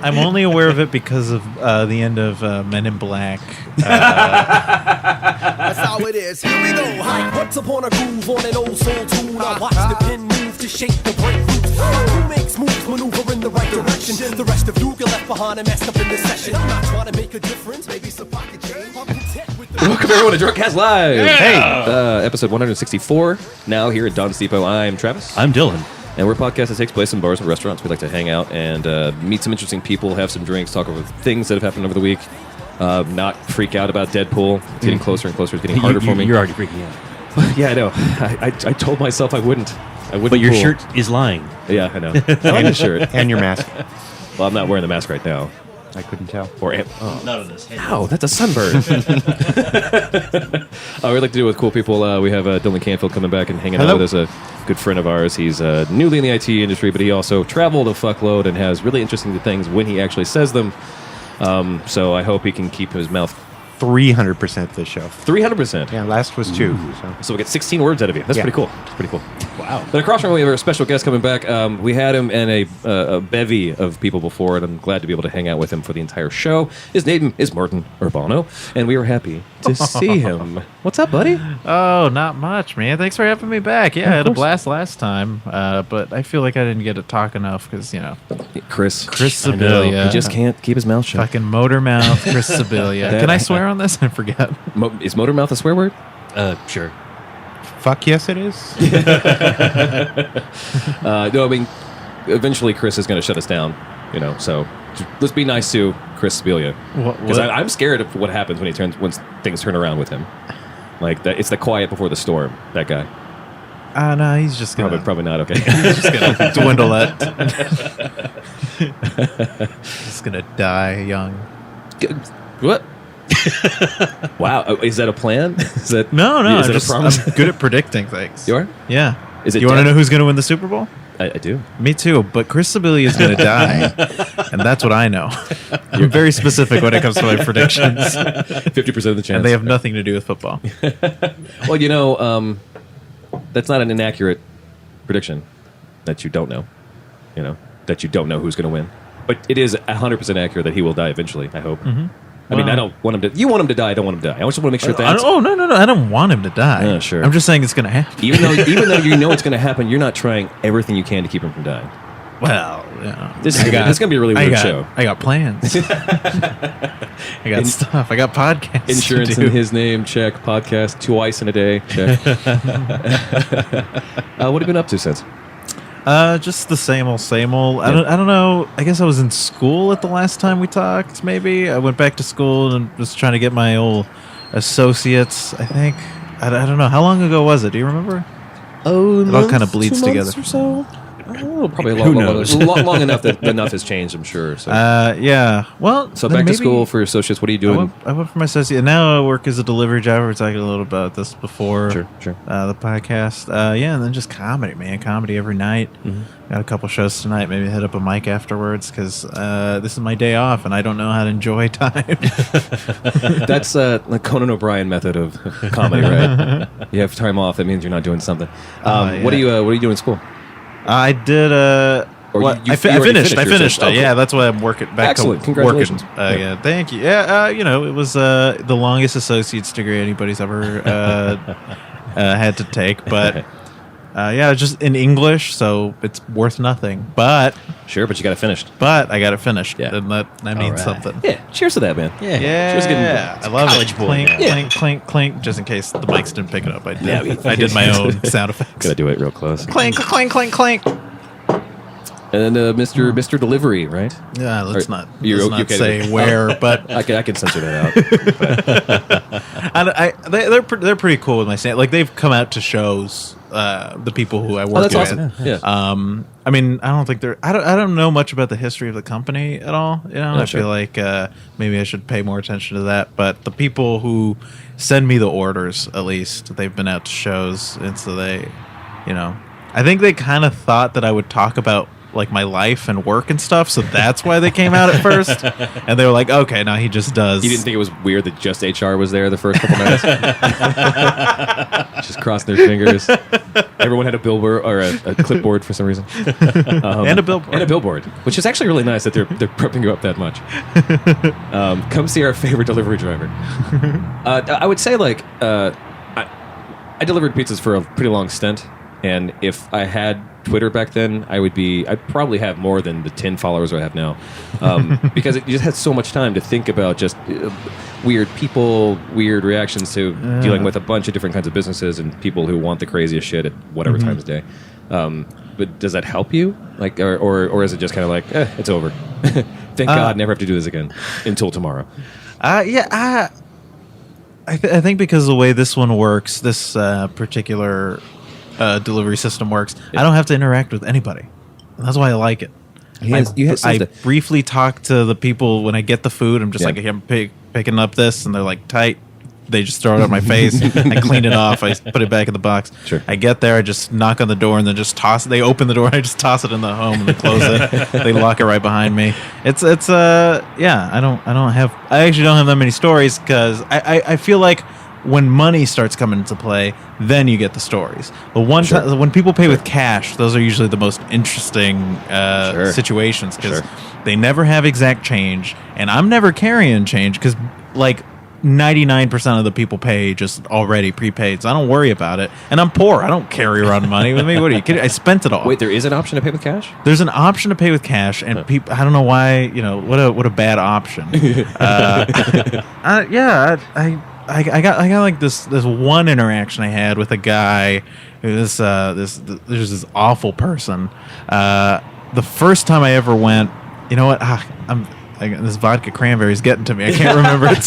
I'm only aware of it because of the end of Men in Black. That's how it is. Here we go. Hi. Once upon a groove on an old soul tune. I watch the pin move to shake the break loose. Who makes moves, maneuver in the right direction? The rest of you get left behind and messed up in this session. I'm not trying to make a difference. Maybe some pocket change. I'm content with the Welcome everyone to Drunkcast Live. Yeah. Hey, episode 164. Now here at Don's Depot. I'm Travis. I'm Dylan. And we're a podcast that takes place in bars and restaurants. We like to hang out and meet some interesting people, have some drinks, talk over things that have happened over the week. Not freak out about Deadpool. It's getting closer and closer. It's getting harder for me. You're already freaking out. Yeah, I know. I told myself I wouldn't. But your shirt is lying. Yeah, I know. I like the shirt. And your mask. Well, I'm not wearing the mask right now. I couldn't tell. Or None of this. Ow, that's a sunburn. We'd like to do it with cool people. We have Dylan Canfield coming back and hanging out with us, a good friend of ours. He's newly in the IT industry, but he also traveled a fuckload and has really interesting things when he actually says them. So I hope he can keep his mouth 300% this show. 300%. Yeah, last was 2. So we get 16 words out of you. That's pretty cool. That's pretty cool. Wow. But across from we have our special guest coming back. We had him and a bevy of people before, and I'm glad to be able to hang out with him for the entire show. His name is Martin Urbano, and we are happy to see him. What's up, buddy? Oh, not much, man. Thanks for having me back. Yeah, I had a blast last time, but I feel like I didn't get to talk enough because, Chris Sibilia. He just can't keep his mouth shut. Fucking motor mouth, Chris Sibilia. Can I swear on this? I forget. Is motor mouth a swear word? Sure. Fuck yes, it is. No, I mean, eventually Chris is going to shut us down, so let's be nice to Chris Sibilia. Because I'm scared of what happens when things turn around with him. Like, it's the quiet before the storm, that guy. No, he's just going to... Probably not, okay. He's just going to dwindle it. Just going to die young. What? Wow, is that a plan? Is that No, is that a promise? I'm good at predicting things. You are? Yeah. Is it you want to know who's going to win the Super Bowl? I do. Me too, but Chris Sibilia is going to die, and that's what I know. I'm very specific when it comes to my predictions. 50% of the chance. And they have nothing to do with football. Well, that's not an inaccurate prediction that you don't know. That you don't know who's going to win. But it is 100% accurate that he will die eventually, I hope. Mm-hmm. I mean, I don't want him to... You want him to die, I don't want him to die. I just want to make sure that... Oh, no. I don't want him to die. Sure. I'm just saying it's going to happen. Even though you know it's going to happen, you're not trying everything you can to keep him from dying. Well, This is going to be a really weird show. I got plans. I got stuff. I got podcasts. Insurance in his name, check. Podcast twice in a day, check. What have you been up to since? Just the same old. I don't know. I guess I was in school at the last time we talked. Maybe I went back to school and was trying to get my old associates. I think I don't know how long ago was it. Do you remember? Oh, it all kind of bleeds together. Or so. Probably long enough that enough has changed. I'm sure. So. Yeah. Well, so back to school for your associates. What are you doing? I went for my associate. Now I work as a delivery driver. We were talking a little about this before. Sure. The podcast. Yeah, and then just comedy, man. Comedy every night. Mm-hmm. Got a couple shows tonight. Maybe hit up a mic afterwards because this is my day off and I don't know how to enjoy time. That's the Conan O'Brien method of comedy, right? You have time off. That means you're not doing something. Yeah. What do you doing in school? I did. I finished. Oh, yeah, that's why I'm working back. Excellent. To Congratulations. Working. Yeah, thank you. Yeah, it was the longest associate's degree anybody's ever had to take, but yeah, just in English, so it's worth nothing. But sure, but you got it finished. But I got it finished. Yeah, and that means something. Yeah, cheers to that, man. Yeah. Cheers I love it. Clink, clink, clink. Just in case the mics didn't pick it up, I did my own sound effects. Gotta do it real close. Clink, clink, clink, clink. And then Mr. Delivery, right? Yeah, let's not say where, but I can censor that out. And they're pretty cool with my stand. Like they've come out to shows. The people who I work with. That's awesome. Yeah. I mean, I don't think I don't know much about the history of the company at all. I feel like maybe I should pay more attention to that. But the people who send me the orders, at least they've been out to shows, and so they, I think they kind of thought that I would talk about like my life and work and stuff, so that's why they came out at first. And they were like, okay, now he just does. You didn't think it was weird that just HR was there the first couple nights? Just crossing their fingers. Everyone had a billboard or a clipboard for some reason. And a billboard. And a billboard, which is actually really nice that they're prepping you up that much. Come see our favorite delivery driver. I would say, like, I delivered pizzas for a pretty long stint, and if I had Twitter back then, I'd probably have more than the 10 followers I have now, because you just had so much time to think about just weird people, weird reactions to dealing with a bunch of different kinds of businesses and people who want the craziest shit at whatever time of day. But does that help you, like, or is it just kind of like, it's over? Thank God, never have to do this again until tomorrow. I think because of the way this one works, this particular delivery system works, I don't have to interact with anybody. That's why I like it. I briefly talk to the people when I get the food. I'm just like, hey, I'm picking up this, and they're like, tight. They just throw it at my face. I clean it off. I put it back in the box. Sure. I get there. I just knock on the door and then just toss it. They open the door. I just toss it in the home and they close it. They lock it right behind me. I actually don't have that many stories because I feel like when money starts coming into play, then you get the stories. But when people pay with cash, those are usually the most interesting situations because they never have exact change, and I'm never carrying change because like 99% of the people pay just already prepaid, so I don't worry about it. And I'm poor. I don't carry around money with me. What are you kidding? I spent it all. Wait, there is an option to pay with cash? There's an option to pay with cash, and people. I don't know why. What a bad option. I got like this one interaction I had with a guy. There's this awful person. The first time I ever went, you know what? This vodka cranberry is getting to me. I can't remember it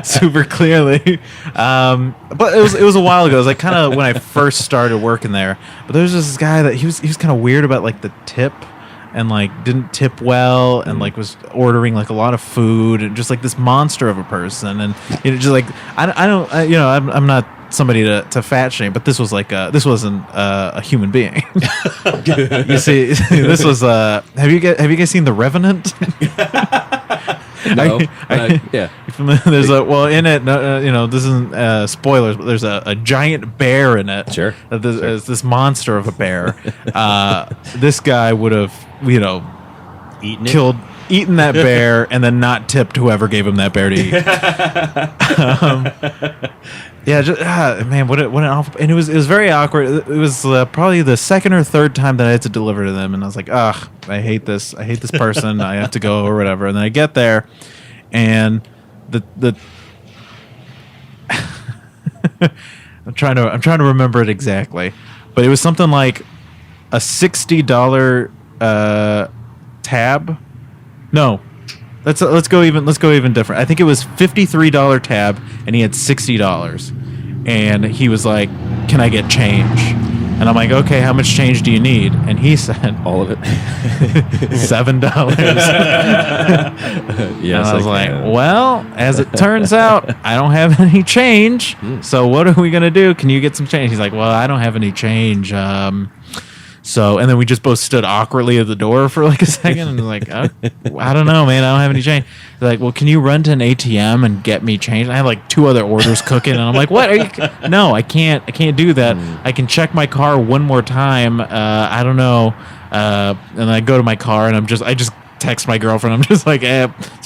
super clearly. But it was a while ago. It was like kind of when I first started working there. But there was this guy that he was kind of weird about like the tip, and like didn't tip well, and like was ordering like a lot of food, and just like this monster of a person. And just like I'm not somebody to fat shame, but this was like this wasn't a human being. You see, this was have you guys seen The Revenant? No. Yeah. There's in it. This isn't spoilers, but there's a giant bear in it. Sure. There's this monster of a bear. This guy would have eaten that bear and then not tipped whoever gave him that bear to eat. Man, what an awful. And it was very awkward. It was probably the second or third time that I had to deliver to them, and I was like, ugh, I hate this person. I have to go or whatever. And then I get there, and the I'm trying to remember it exactly, but it was something like a $60 tab. No. Let's go even different. I think it was $53 tab, and he had $60, and he was like, "Can I get change?" And I'm like, "Okay, how much change do you need?" And he said, "All of it, $7." Yes, and I was like, "Well, as it turns out, I don't have any change. So what are we gonna do? Can you get some change?" He's like, "Well, I don't have any change." So, and then we just both stood awkwardly at the door for like a second, and like, I don't know, man, I don't have any change. They're like, well, can you run to an ATM and get me change? I have like 2 other orders cooking, and I'm like, what? No, I can't do that. I can check my car one more time. I don't know. And I go to my car, and I just text my girlfriend. I'm just like,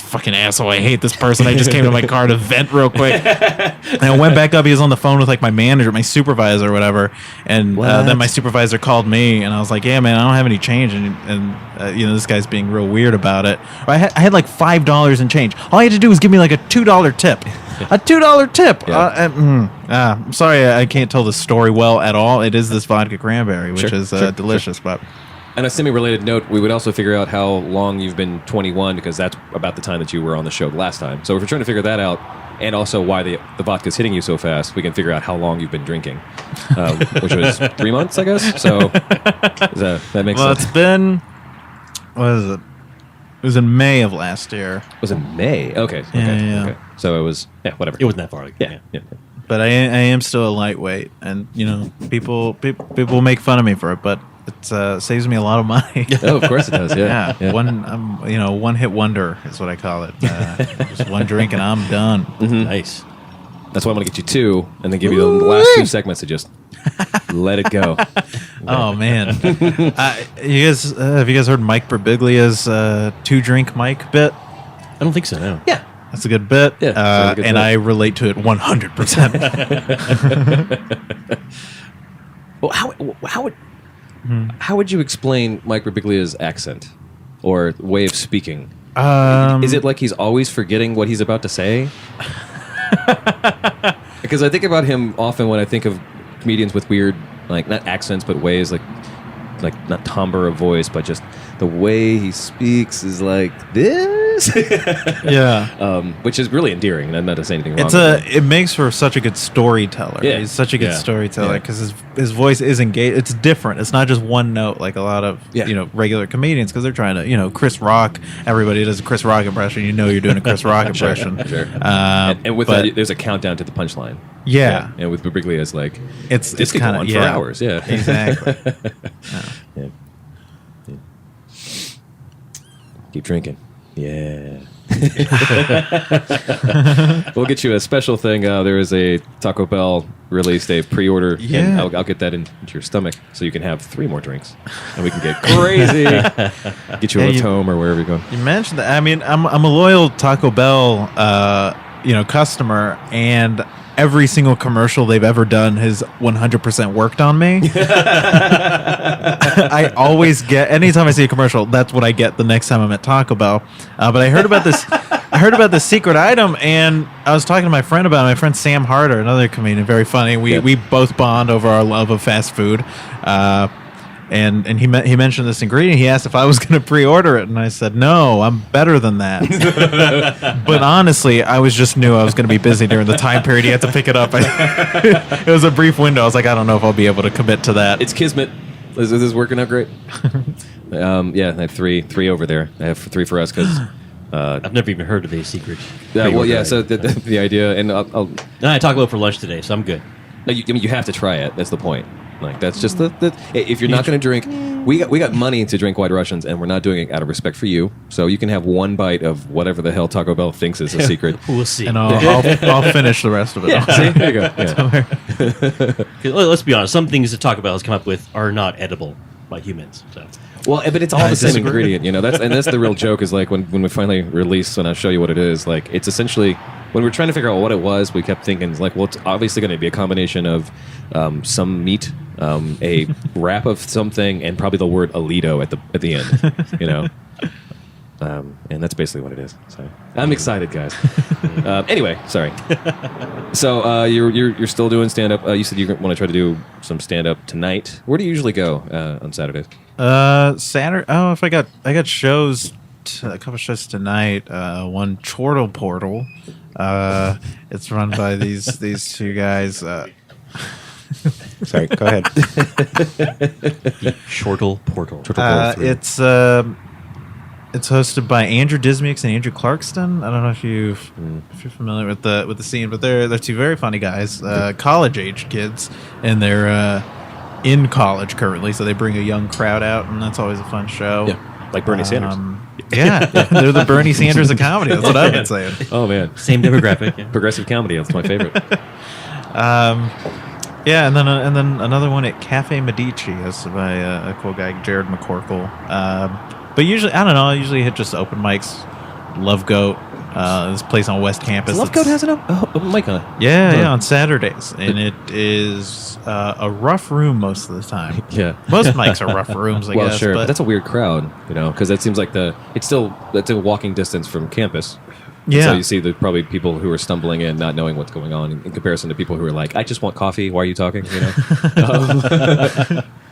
fucking asshole. I hate this person. I just came to my car to vent real quick. And I went back up. He was on the phone with like my manager, my supervisor or whatever. And then my supervisor called me, and I was like, yeah, man, I don't have any change. And this guy's being real weird about it. I had like $5 in change. All he had to do was give me like a $2 tip. A $2 tip. Yeah. I'm sorry, I can't tell the story well at all. It is this vodka cranberry, which is delicious, but... On a semi-related note, we would also figure out how long you've been 21, because that's about the time that you were on the show last time. So if we're trying to figure that out, and also why the vodka's hitting you so fast, we can figure out how long you've been drinking, which was 3 months, I guess. So that makes sense. It's been, what is it? It was in May of last year. Was it May? Okay. Okay. So it was, whatever. It wasn't that far. Yeah. But I am still a lightweight, and people make fun of me for it, but it saves me a lot of money. Oh, of course it does. Yeah. Yeah, one hit wonder is what I call it. Just one drink and I'm done. Nice. That's why I'm going to get you 2 and then give you the last 2 segments to just let it go. Oh man, you guys have you guys heard Mike Birbiglia's 2-drink Mike bit? I don't think so, no. Yeah. That's a good bit. Yeah, it's a really good and bit. I relate to it 100%. Well, how would you explain Mike Birbiglia's accent or way of speaking? Is it like he's always forgetting what he's about to say? Because I think about him often when I think of comedians with weird, like not accents, but ways like not timbre of voice, but just the way he speaks is like this. Yeah. Which is really endearing, and not to say anything wrong. with it. It makes for such a good storyteller. Yeah. He's such a good Yeah. storyteller Yeah. because his voice is engaged. It's different. It's not just one note like a lot of regular comedians because they're trying to Chris Rock. Everybody does a Chris Rock impression. You're doing a Chris Rock impression. Sure. And And with that, there's a countdown to the punchline. Yeah. And with Birbiglia, it's like it's this could go kinda- on yeah. for hours. Yeah, Exactly. Yeah. Keep drinking. Yeah. We'll get you a special thing. There is a Taco Bell released a pre-order, and Yeah. I'll get that into your stomach so you can have 3 more drinks, and we can get crazy. Get you a Hey, lift home or wherever you're going. You mentioned that. I mean, I'm a loyal Taco Bell, customer, and every single commercial they've ever done has 100% worked on me. I always get anytime I see a commercial, that's what I get the next time I'm at Taco Bell. But I heard about this. I heard about this secret item, and I was talking to my friend about it. My friend Sam Harder, another comedian, very funny. We both bond over our love of fast food. And he mentioned this ingredient. He asked if I was going to pre-order it, and I said no. I'm better than that. But honestly, I just knew I was going to be busy during the time period he had to pick it up. It was a brief window. I was like, I don't know if I'll be able to commit to that. It's kismet. This is working out great. Yeah, I have three over there. I have 3 for us because. I've never even heard of a secret. So the idea, and I'll No, I talked about it for lunch today, so I'm good. no, you have to try it. That's the point. Like that's just the if you're not going to drink, we got money to drink White Russians, and we're not doing it out of respect for you. So you can have 1 bite of whatever the hell Taco Bell thinks is a secret. We'll see. And I'll finish the rest of it. See, there you go. Yeah. 'Cause let's be honest, some things that Taco Bell has come up with are not edible by humans. So Well, but it's all I the same disagree. ingredient, that's the real joke is like when we finally release, when I show you what it is, like it's essentially when we're trying to figure out what it was, we kept thinking it's like, well, it's obviously going to be a combination of some meat, a wrap of something, and probably the word Alito at the end, and that's basically what it is. So I'm excited, guys. Anyway, sorry. So you're still doing stand up. You said you want to try to do some stand up tonight. Where do you usually go on Saturdays? Saturday. Oh, if I got shows, a couple shows tonight. One Chortle Portal. It's run by these 2 guys. Sorry, go ahead. Shortle Portal. It's hosted by Andrew Dismukes and Andrew Clarkston. I don't know if you're familiar with the scene, but they're 2 very funny guys, college age kids, and they're in college currently, so they bring a young crowd out, and that's always a fun show. Yeah, like Bernie Sanders. Yeah, they're the Bernie Sanders of comedy. That's what I've been saying. Oh man, Same demographic. Yeah. progressive comedy. That's my favorite. Yeah, and then another one at Cafe Medici, hosted by a cool guy, Jared McCorkle. But usually, I don't know. I usually hit just open mics. Love Goat, this place on West Campus. Love Goat has an open mic on it. Yeah, on Saturdays, and it is a rough room most of the time. Yeah. Most mics are rough rooms, I Well, guess. sure, but but that's a weird crowd, because that seems like that's a walking distance from campus. Yeah. So you see probably people who are stumbling in, not knowing what's going on, in comparison to people who are like, I just want coffee. Why are you talking?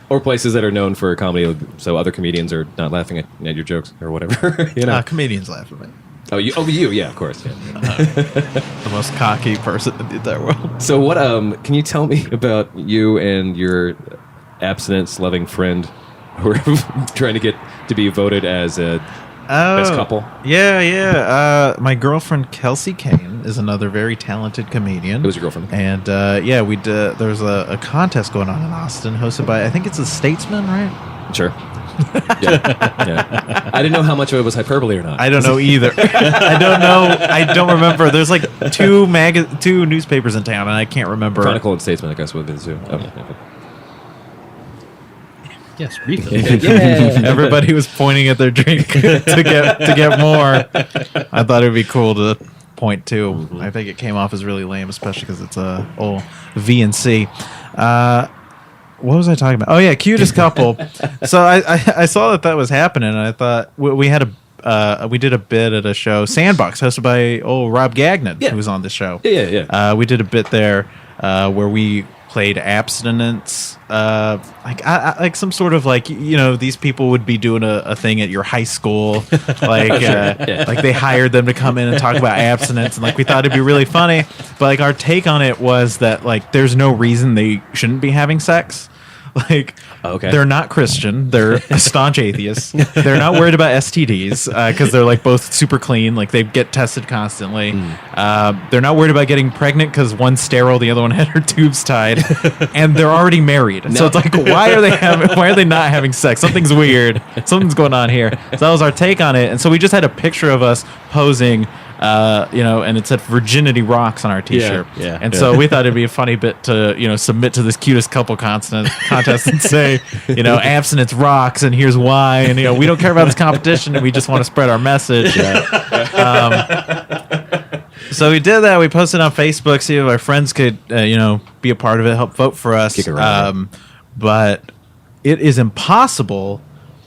Or places that are known for comedy, so other comedians are not laughing at your jokes or whatever. comedians laugh at me. You, yeah, of course. Yeah. The most cocky person in the entire world. So what? Can you tell me about you and your abstinence-loving friend who are trying to get to be voted as a best couple? Yeah. My girlfriend Kelsey Kane is another very talented comedian. Who's your girlfriend? And yeah, we did. There's a contest going on in Austin, hosted by I think it's a Statesman, right? Sure. Yeah. I didn't know how much of it was hyperbole or not. I don't know either. I don't know. I don't remember. There's like two newspapers in town, and I can't remember. Chronicle and Statesman, I guess, would be the two. Okay. Yes, refill. Everybody was pointing at their drink to get more. I thought it would be cool to point to. Mm-hmm. I think it came off as really lame, especially because it's a old V and C. What was I talking about? Oh yeah, cutest couple. So I saw that was happening, and I thought we had we did a bit at a show, Sandbox, hosted by Rob Gagnon, who was on the show. Yeah. We did a bit there where we played abstinence, like some sort of like, these people would be doing a thing at your high school, like like they hired them to come in and talk about abstinence, and like we thought it'd be really funny, but like our take on it was that like there's no reason they shouldn't be having sex. Like, they're not Christian. They're staunch atheists. They're not worried about STDs because they're like both super clean. Like they get tested constantly. They're not worried about getting pregnant because one's sterile, the other one had her tubes tied, and they're already married. No. So it's like, why are they not having sex? Something's weird. Something's going on here. So that was our take on it. And so we just had a picture of us posing. And it said "Virginity Rocks" on our T-shirt. And so we thought it'd be a funny bit to, submit to this cutest couple contest and say, abstinence rocks, and here's why, and we don't care about this competition, and we just want to spread our message. So we did that. We posted on Facebook, see if our friends could, be a part of it, help vote for us. Kick it around. But it is impossible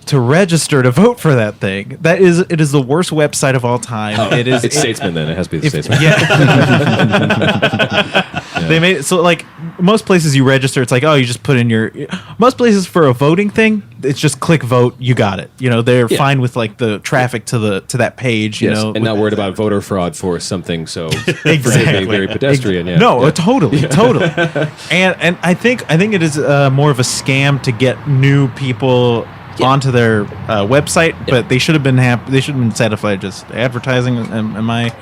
to register to vote for that thing. It is the worst website of all time. It's Statesman, then. It has to be the Statesman. They made it so like most places you register, it's like, you just put in most places for a voting thing, it's just click vote, you got it. They're fine with like the traffic to that page, and not worried about voter fraud for something so exactly very pedestrian. Totally. And I think it is more of a scam to get new people onto their website, but they should have been satisfied just advertising, in my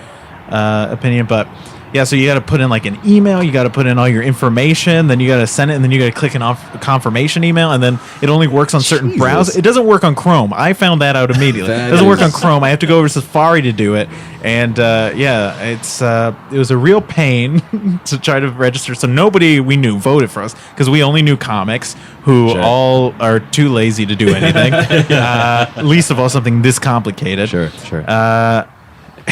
opinion. But yeah, so you got to put in like an email, you got to put in all your information, then you got to send it, and then you got to click an confirmation email, and then it only works on certain browsers. It doesn't work on Chrome. I found that out immediately. It doesn't work on Chrome. I have to go over to Safari to do it, and it was a real pain to try to register. So nobody we knew voted for us because we only knew comics who all are too lazy to do anything. Least of all something this complicated. Sure.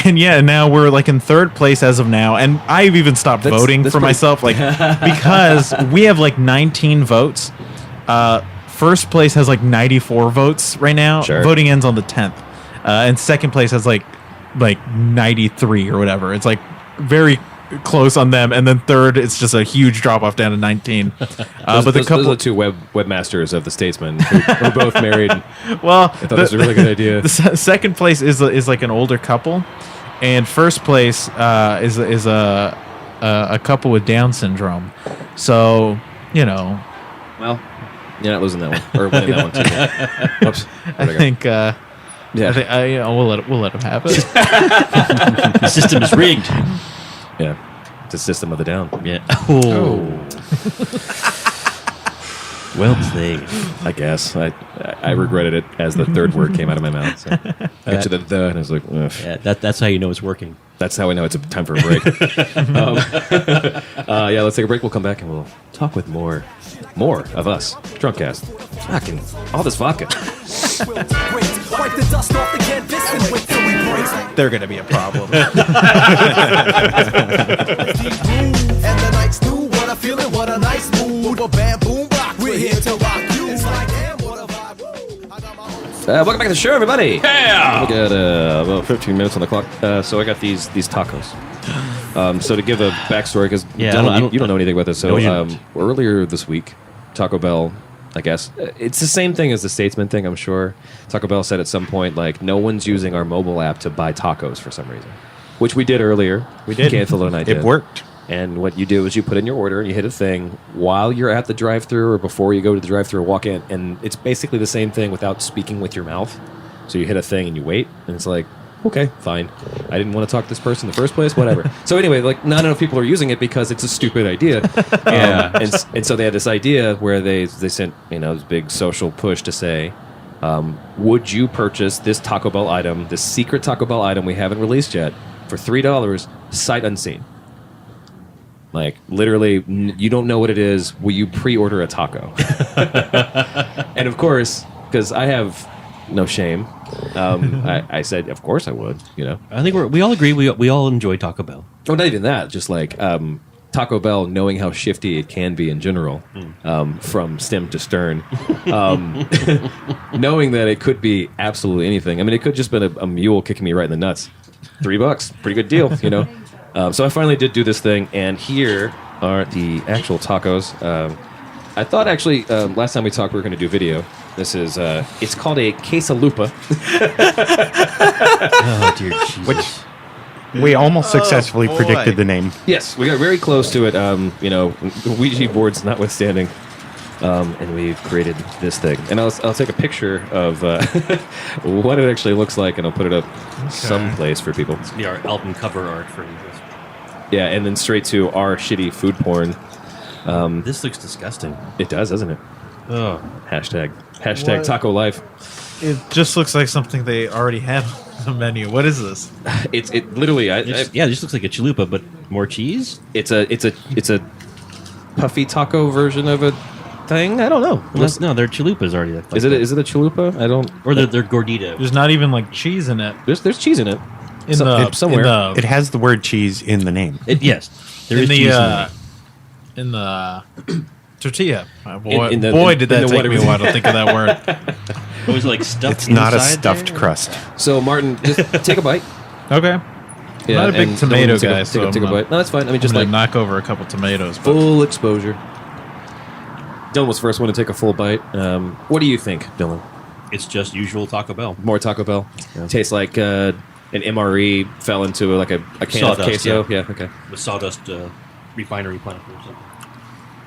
And now we're like in third place as of now, and I've even stopped voting for myself, like because we have like 19 votes. First place has like 94 votes right now. Sure. Voting ends on the 10th, and second place has like 93 or whatever. It's like very close on them, and then third, it's just a huge drop off down to 19. Those are the two webmasters of the Statesman who are both married. Well, I thought this was a really good idea. The second place is like an older couple, and first place is a couple with Down syndrome. So well, you're not losing that one or winning that one too. Oops. I think. We'll let them have it. The system is rigged. Yeah, it's a system of the down. Yeah. Oh. Well played. I guess I regretted it as the third word came out of my mouth. So. I got to the and I was like, ugh. Yeah, that's how you know it's working. That's how I know it's time for a break. Let's take a break. We'll come back and we'll talk with more of us. Drunkcast. Fucking all this vodka. They're going to be a problem. And the nights through, what a feeling, what a nice mood. A bad boom rock, we're here to rock you. It's like, damn, what a vibe. I got my Welcome back to the show, everybody. Yeah. We got about 15 minutes on the clock. So I got these tacos. So to give a backstory, because you don't know anything about this. So earlier this week, Taco Bell, I guess it's the same thing as the Statesman thing, I'm sure. Taco Bell said at some point, like, no one's using our mobile app to buy tacos for some reason, which we did earlier. We did. Canceled and I did. It worked. And what you do is you put in your order and you hit a thing while you're at the drive-thru or before you go to the drive-thru or walk in, and it's basically the same thing without speaking with your mouth. So you hit a thing and you wait, and it's like, okay, fine. I didn't want to talk to this person in the first place. Whatever. So anyway, like not enough people are using it because it's a stupid idea. And so they had this idea where they sent this big social push to say, would you purchase this Taco Bell item, this secret Taco Bell item we haven't released yet, for $3, sight unseen? Like, literally, you don't know what it is. Will you pre-order a taco? And of course, because I have no shame, I said, of course I would, I think we all agree we all enjoy Taco Bell. Oh, not even that. Just like Taco Bell, knowing how shifty it can be in general, from stem to stern, knowing that it could be absolutely anything. I mean, it could just been a mule kicking me right in the nuts. $3, pretty good deal, So I finally did do this thing, and here are the actual tacos. I thought actually last time we talked we were going to do video. This is it's called a quesalupa. Oh dear Jesus! Which we almost successfully predicted the name. Yes, we got very close to it. Ouija boards notwithstanding, and we've created this thing. And I'll take a picture of what it actually looks like, and I'll put it up someplace for people. It's our album cover art for this. Yeah, and then straight to our shitty food porn. This looks disgusting. It does, doesn't it? Oh. Hashtag What? Taco Life. It just looks like something they already had on the menu. What is this? It literally. It just looks like a chalupa, but more cheese. It's a puffy taco version of a thing. I don't know. No, they're chalupas already. Like Is it a chalupa? I don't. Or they're gordita. There's not even like cheese in it. There's cheese in it. Somewhere. It has the word cheese in the name. Yes, there is in cheese in the tortilla. In Did that the take me a whatever. while to think of that word. It was like stuffed. It's not a inside stuffed there? crust. So Martin, just take a bite. Okay. Yeah, Not a big and tomato no, take guy, A, so take a I'm bite. No, that's fine. I mean, Just just like knock over a couple tomatoes. But full exposure. Dylan was the first one to take a full bite. What do you think, Dylan? It's just usual Taco Bell. More Taco Bell. Tastes like an MRE fell into like a can Sawdust, of queso. yeah. Yeah. Okay. With sawdust refinery plant or something.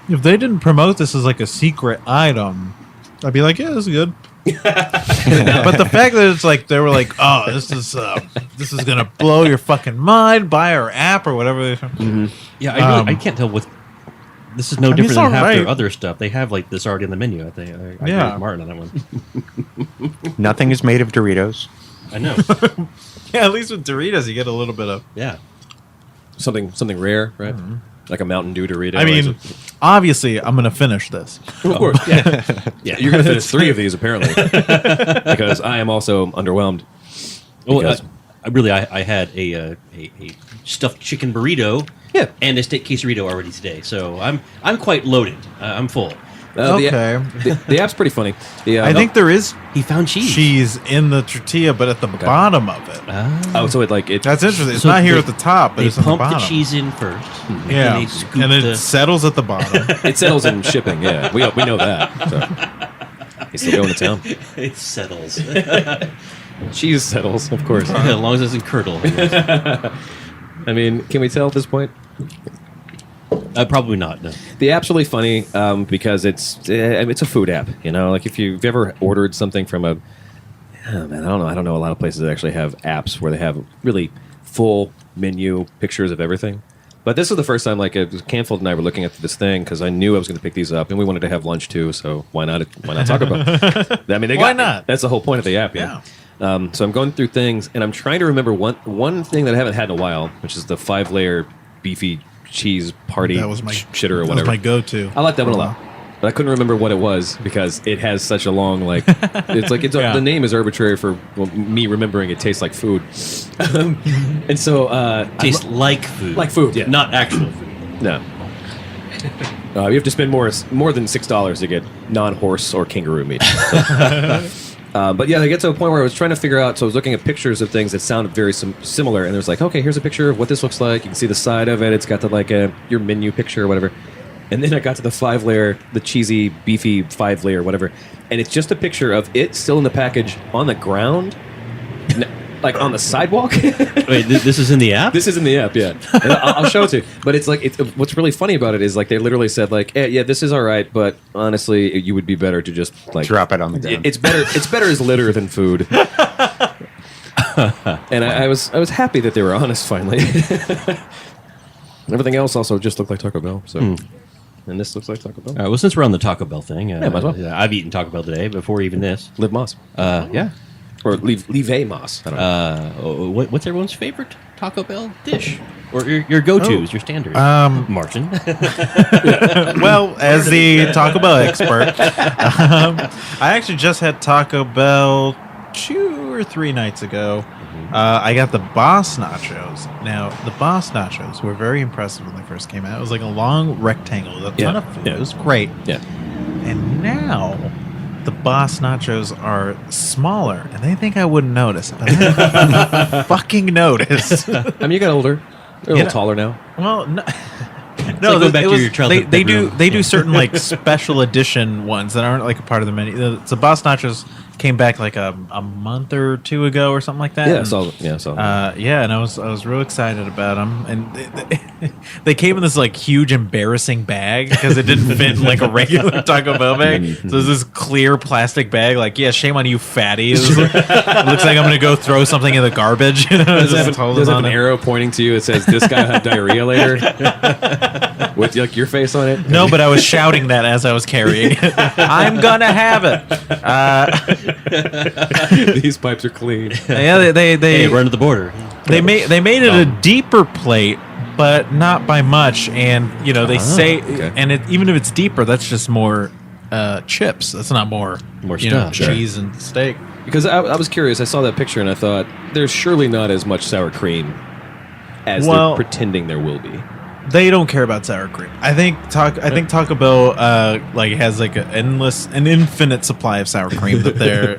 if they didn't promote this as like a secret item, I'd be like, yeah, this is good. But the fact that it's like they were like, oh, this is gonna blow your fucking mind. Buy our app or whatever. Yeah, I can't tell what. This is no different it's than half alright. their other stuff. They have like this already in the menu. I think. I agree Yeah. with Martin on that one. Nothing is made of Doritos. I know. Yeah, at least with Doritos, you get a little bit of. Yeah. Something rare, right? Like a Mountain Dew Dorito. I or is mean, it- obviously, I'm gonna finish this. of course. Yeah. Yeah. You're gonna finish 3 of these apparently, because I am also underwhelmed. Well, Because- I had a stuffed chicken burrito. Yeah. And a steak quesarito already today, so I'm quite loaded. I'm full. Okay. The app's pretty funny. I think there is He found cheese. cheese in the tortilla, but at the bottom of it. Oh, so it like it. That's interesting. It's So not here they- at the top, but They it's at the pump bottom. the cheese in first. Yeah, And they scoop and it the. settles at the bottom. It settles in shipping. Yeah, we know that. So. He's still going to town. It settles. Cheese settles, of course. As long as it doesn't curdle. I mean, can we tell at this point? Probably not. No. The app's really funny because it's a food app. Like if you've ever ordered something from I don't know a lot of places that actually have apps where they have really full menu pictures of everything. But this is the first time, like, Canfield and I were looking at this thing because I knew I was going to pick these up, and we wanted to have lunch too. So why not talk about it? I mean, Why not? That's the whole point of the app. Yeah. So I'm going through things, and I'm trying to remember one thing that I haven't had in a while, which is the 5-layer beefy cheese party That was my shitter or That was whatever. my go-to. I like that one a lot. But I couldn't remember what it was because it has such a long, like, Yeah. the name is arbitrary for me remembering it tastes like food. And so, Tastes like food. Like food, yeah. Not actual food. no. You have to spend more than $6 to get non-horse or kangaroo meat. But yeah, I get to a point where I was trying to figure out, so I was looking at pictures of things that sounded very similar, and there's like, okay, here's a picture of what this looks like. You can see the side of it. It's got your menu picture or whatever. And then I got to the 5-layer, the cheesy, beefy 5-layer, whatever. And it's just a picture of it still in the package on the ground, like on the sidewalk. Wait, this is in the app? This is in the app, yeah. And I'll show it to you. But it's like, what's really funny about it is like they literally said like, yeah, this is all right, but honestly, you would be better to just like Drop it on the ground. It's better as litter than food. And I was happy that they were honest finally. Everything else also just looked like Taco Bell. So, and this looks like Taco Bell. Well, since we're on the Taco Bell thing, might as well. I've eaten Taco Bell today before even this. Live Moss. Yeah. Or leave a Moss. I don't know. What's everyone's favorite Taco Bell dish? Or your go-tos, your standard? Martin. Well, as the Taco Bell expert, I actually just had Taco Bell 2 or 3 nights ago. I got the Boss Nachos. Now, the Boss Nachos were very impressive when they first came out. It was like a long rectangle with a ton of food. Yeah. It was great. Yeah. And now, the Boss Nachos are smaller, and they think I wouldn't notice. But I fucking noticed. I mean, you got older. You're a little taller now. Well, no. like going back to your childhood they bedroom. do certain like special edition ones that aren't like a part of the menu. The Boss Nachos came back like a month or 2 ago or something like that. Yeah, and, I saw. and I was real excited about them, and they came in this like huge embarrassing bag because it didn't fit in like a regular Taco Bell bag. So there's this clear plastic bag. Like, yeah, shame on you, fatty. It looks like I'm gonna go throw something in the garbage. Does it have an arrow pointing to you? It says this guy had diarrhea later. With like your face on it. No, but I was shouting that as I was carrying it. I'm gonna have it. These pipes are clean. Yeah, they run to the border. They made it a deeper plate, but not by much. And they say, okay. and even if it's deeper, that's just more chips. That's not more stuff. cheese and steak. Because I was curious. I saw that picture and I thought there's surely not as much sour cream as they're pretending there will be. They don't care about sour cream. I think Taco Bell has like an infinite supply of sour cream that they're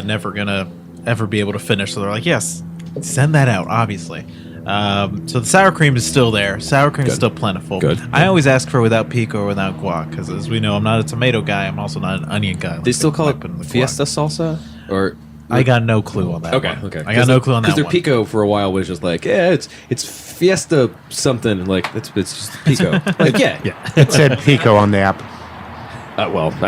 never gonna ever be able to finish. So they're like, yes, send that out. Obviously, so the sour cream is still there. Sour cream is still plentiful. Good. I always ask for without pico or without guac because, as we know, I'm not a tomato guy. I'm also not an onion guy. They still call it put in the guac. Fiesta salsa, or I got no clue on that. okay. I got no clue on that. Because their one. pico for a while was just like, yeah, it's Fiesta something. Like it's just pico. Like yeah. It said Pico on the app.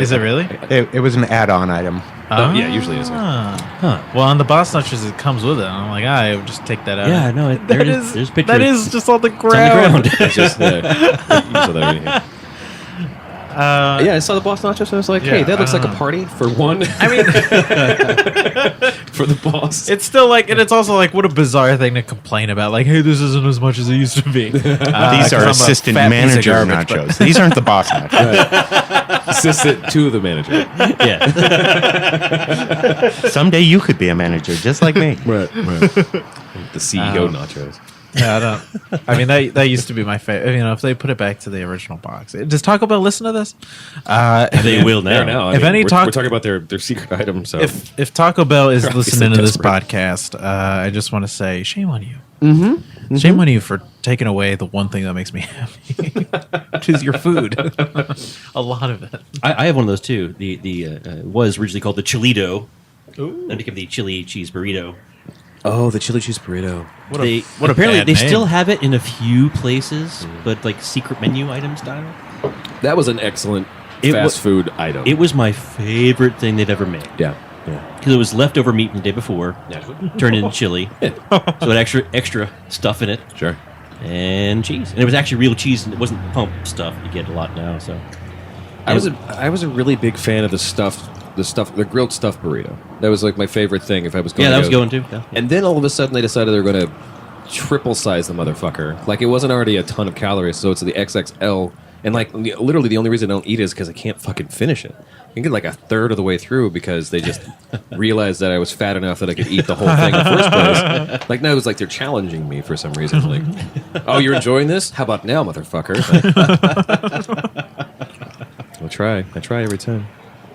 Is it really? It was an add-on item. Yeah, usually it is. Well, on the Boss Nachos, it comes with it. I'm like, I would just take that out. Yeah, no, that is there's pictures. that is just on the It's on the ground. ground. It's just you saw that right here. Yeah, I saw the Boss Nachos and I was like, hey, that looks like a party for one. I mean, for the boss. it's still like, and it's also like, what a bizarre thing to complain about. Like, hey, this isn't as much as it used to be. These 'cause are I'm a assistant fat piece of manager garbage, but- nachos. These aren't the boss nachos. Assistant to the manager. Yeah. Someday you could be a manager, just like me. Right. The CEO nachos. Yeah, I don't. I mean, that used to be my favorite. If they put it back to the original box, does Taco Bell listen to this? They will There now. now. We're talking about their secret item. So If Taco Bell is listening to this desperate. podcast, I just want to say shame on you. Mm-hmm. Shame on you for taking away the one thing that makes me happy, which is your food. A lot of it. I have one of those too. The was originally called the Chilito. Then became the chili cheese burrito. the chili cheese burrito. What a apparently bad they name. still have it in a few places, but like secret menu item style. That was an excellent It fast wa- food item. It was my favorite thing they'd ever made yeah. because it was leftover meat from the day before, turned into chili, so it had extra stuff in it Sure. and cheese, and it was actually real cheese, and it wasn't pump stuff you get a lot now. So I was a really big fan of the grilled stuffed burrito. That was like my favorite thing if I was going yeah, to that was go. going too. Yeah. And then all of a sudden they decided they were going to triple size the motherfucker. Like it wasn't already a ton of calories, so it's the XXL. And like literally the only reason I don't eat it is because I can't fucking finish it. I can get like a third of the way through because they just realized that I was fat enough that I could eat the whole thing in the first place. Like now it was like they're challenging me for some reason. Like, oh, you're enjoying this? How about now, motherfucker? I try every time.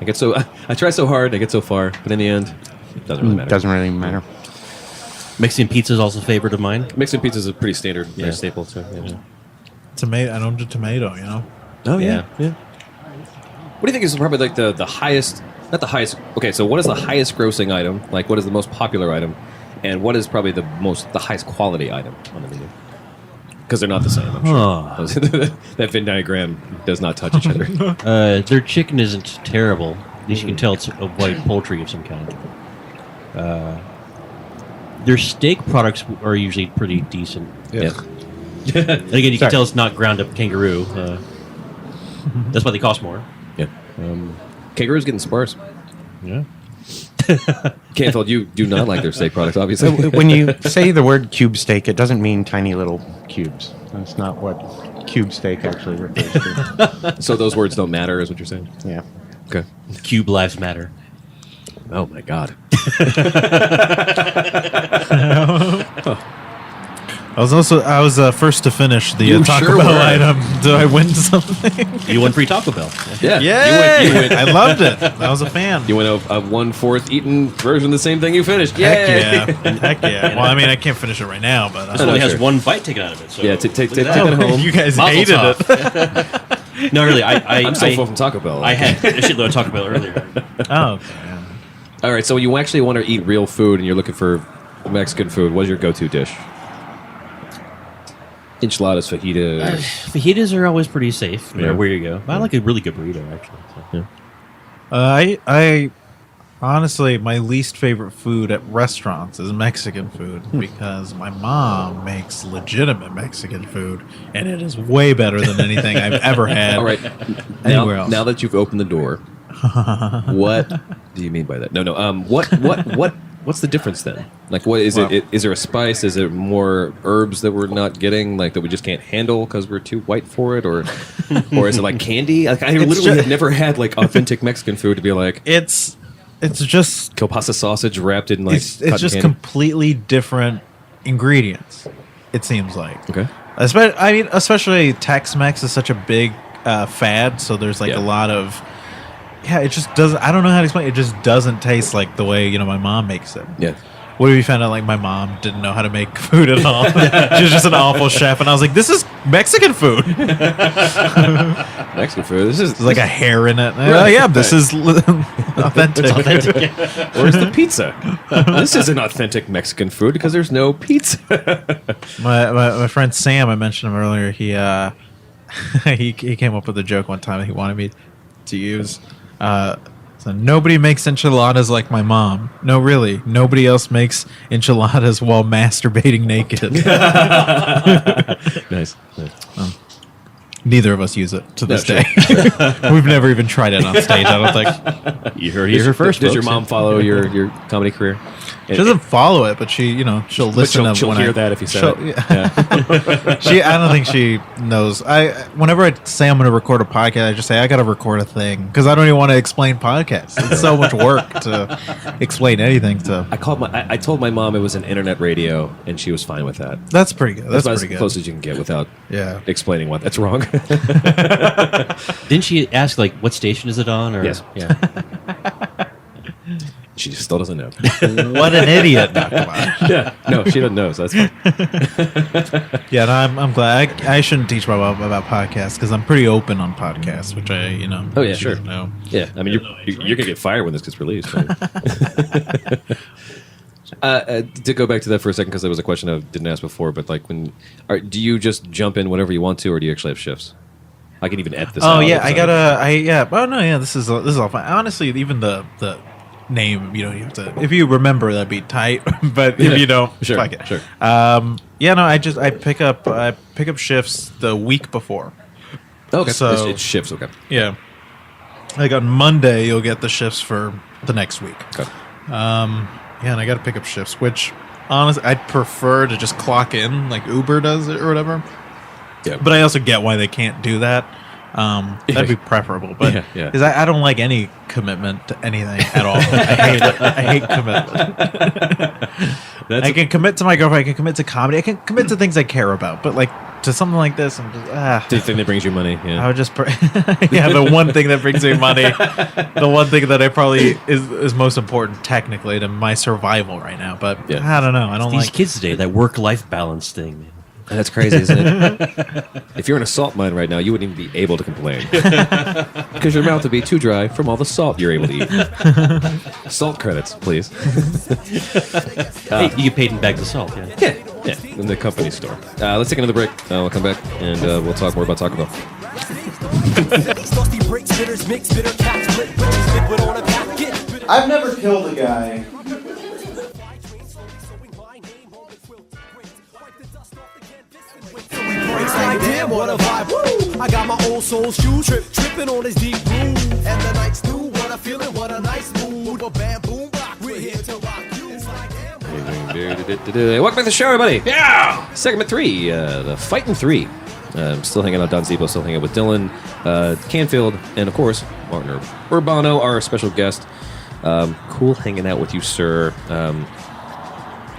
I try so hard, I get so far, but in the end, it doesn't really matter. Doesn't really matter. Mexican pizza is also a favorite of mine. Mixing pizza is a pretty standard Yeah. staple too. Yeah. Tomato. I don't do tomato. Oh yeah. What do you think is probably like the highest? Not the highest. Okay, so what is the highest grossing item? Like, what is the most popular item, and what is probably the highest quality item on the menu? Because they're not the same. I'm sure. That Venn diagram does not touch each other. Their chicken isn't terrible. At least you can tell it's a white poultry of some kind. Their steak products are usually pretty decent. Yeah. And again, you Sorry. can tell it's not ground up kangaroo. That's why they cost more. Yeah. Kangaroo's getting sparse. Yeah. Canfield, you do not like their steak products, obviously. When you say the word cube steak, it doesn't mean tiny little cubes. That's not what cube steak actually refers to. So those words don't matter, is what you're saying? Yeah. Okay. Cube lives matter. Oh my God. I was first to finish the You Taco sure Bell were. item. Did I win something? You won free Taco Bell. Yeah. Yeah, You went, I loved it. I was a fan. you went a 1/4 eaten version of the same thing you finished. Heck Yay! yeah, heck yeah. Well, I mean, I can't finish it right now, but This only has sure. one bite taken out of it. So Yeah, take look at it that. home. you guys Mazel hated tov. it. No, really, I'm so full from Taco Bell. I had a shitload of Taco Bell earlier. Oh, okay. Yeah. All right, so when you actually want to eat real food and you're looking for Mexican food, what is your go-to dish? Enchiladas, fajitas. Fajitas are always pretty safe, no matter Yeah. where you go. I like a really good burrito, actually. So. I honestly, my least favorite food at restaurants is Mexican food because my mom makes legitimate Mexican food, and it is way better than anything I've ever had. All right, Anywhere else. now that you've opened the door, what do you mean by that? No. What's the difference then? Like, what is it? Is there a spice? Is it more herbs that we're not getting, like that we just can't handle because we're too white for it, or is it like candy? Like, I literally have never had like authentic Mexican food to be like It's just kielbasa sausage wrapped in like it's cotton just candy. completely different ingredients. It seems like. Okay. Especially Tex-Mex is such a big fad, so there's like Yeah. a lot of. Yeah, it just doesn't. I don't know how to explain. It just doesn't taste like the way my mom makes it. Yeah. What if you found out like my mom didn't know how to make food at all? She was just an awful chef, and I was like, "This is Mexican food." Mexican food. This is There's like a hair in it. Oh yeah, this is authentic. Where's the pizza? This isn't authentic Mexican food because there's no pizza. My friend Sam, I mentioned him earlier. He he came up with a joke one time that he wanted me to use. So nobody makes enchiladas like my mom. No, really, nobody else makes enchiladas while masturbating naked. Nice. Neither of us use it to this No, day. We've never even tried it on stage. I don't think. You heard it here first. Does your folks. mom follow your comedy career? She doesn't follow it, but she'll she'll listen. she'll when hear I, that if you say she'll- it. yeah. I don't think she knows. Whenever I say I'm going to record a podcast, I just say I got to record a thing because I don't even want to explain podcasts. It's so much work to explain anything. To I told my mom it was an internet radio, and she was fine with that. that's pretty good. That's about as pretty good. close as you can get without Yeah. explaining what that's wrong. Didn't she ask, like, what station is it on? Or? Yes. Yeah. She just still doesn't know. What an idiot! No, come on. Yeah, no, she doesn't know, so that's fine. Yeah, no, I'm glad. I shouldn't teach my mom about podcasts because I'm pretty open on podcasts, which Oh, yeah, she sure. doesn't know. Yeah, I mean, you're gonna get fired when this gets released. Right? To go back to that for a second, because there was a question I didn't ask before, but like, do you just jump in whenever you want to, or do you actually have shifts? I can even edit this. Oh out yeah, if Oh no, yeah. This is all fine. Honestly, even the name, you have to. If you remember, that'd be tight. But if you don't, Sure, fuck it. sure. Yeah, no. I pick up shifts the week before. Okay, So- it shifts. Okay, Yeah, like on Monday, you'll get the shifts for the next week. okay. Yeah, and I got to pick up shifts, which honestly, I'd prefer to just clock in like Uber does it or whatever. Yeah, But I also get why they can't do that. That'd be preferable. But Yeah. because I don't like any commitment to anything at all. I hate it. I hate commitment. I can commit to my girlfriend. I can commit to comedy. I can commit to things I care about. But like to something like this, I'm just the thing that brings you money. I Yeah, would just yeah. The one thing that brings me money, the one thing that I probably is most important technically to my survival right now. But Yeah. I don't know. I don't These like. kids today, that work-life balance thing. Man. that's crazy, isn't it? If you're in a salt mine right now, you wouldn't even be able to complain because your mouth would be too dry from all the salt you're able to eat. Salt credits, please. Hey, you get paid in bags of salt. Yeah. Yeah, in the company store. Let's take another break. We'll come back and we'll talk more about Taco Bell. Dusty bricks, bitters, mix, bitter cats, split bridges, liquid on a packet. I've never killed a guy damn, what a vibe. Woo! I got my old soul shoes, tripping on his deep groove. And the night's through, what a feeling, what a nice mood. A bad boom rock, we're here to rock you. It's like, damn. Welcome back to the show, everybody. Yeah! Segment 3, the Fightin' 3. Still hanging out with Don Zebo, still hanging out with Dylan Canfield, and of course, Martin Urbano, our special guest. Cool hanging out with you, sir.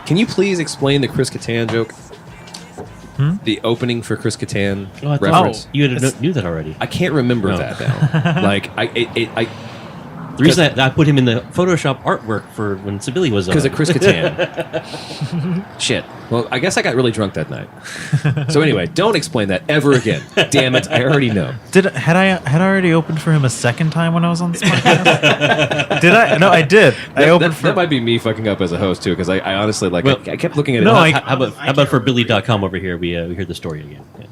Can you please explain the Chris Kattan joke? The opening for Chris Kattan reference. You knew that already. I can't remember that now. Like, The reason that I put him in the Photoshop artwork for when Sibili was on. Because of Chris Kattan. Shit. Well, I guess I got really drunk that night. So anyway, don't explain that ever again. Damn it, I already know. Had I already opened for him a second time when I was on this podcast? Did I? No, I did. That might be me fucking up as a host too, because I honestly I kept looking at it. No, how about for Billy.com over here? We heard the story again. Yeah.